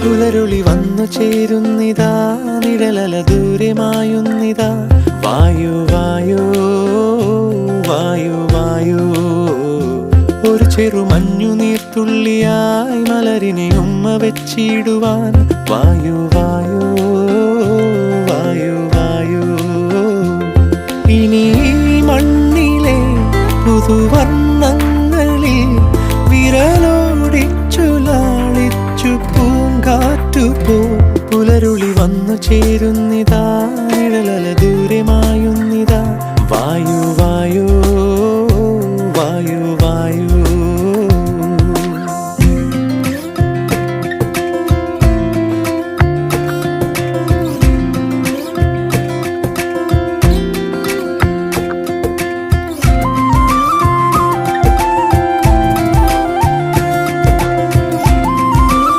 പുലരുളി വന്നു ചേരുന്നിതാ, നിഴലല ദൂരെ മായുന്നിതാ. വായു വായു വായു വായു, ഒരു ചെറു മഞ്ഞു നീർത്തുള്ളിയായി മലരിനെ ഉമ്മ വെച്ചിടുവാൻ. വായു വായു വായു വായു, ഇനി മണ്ണിലെ പുതുവർണ്ണങ്ങളിൽ വിരലോടിച്ചു ലാളിച്ചു പൂങ്കാറ്റു പോ. പുലരുളി വന്നു ചേരുന്നിതാ,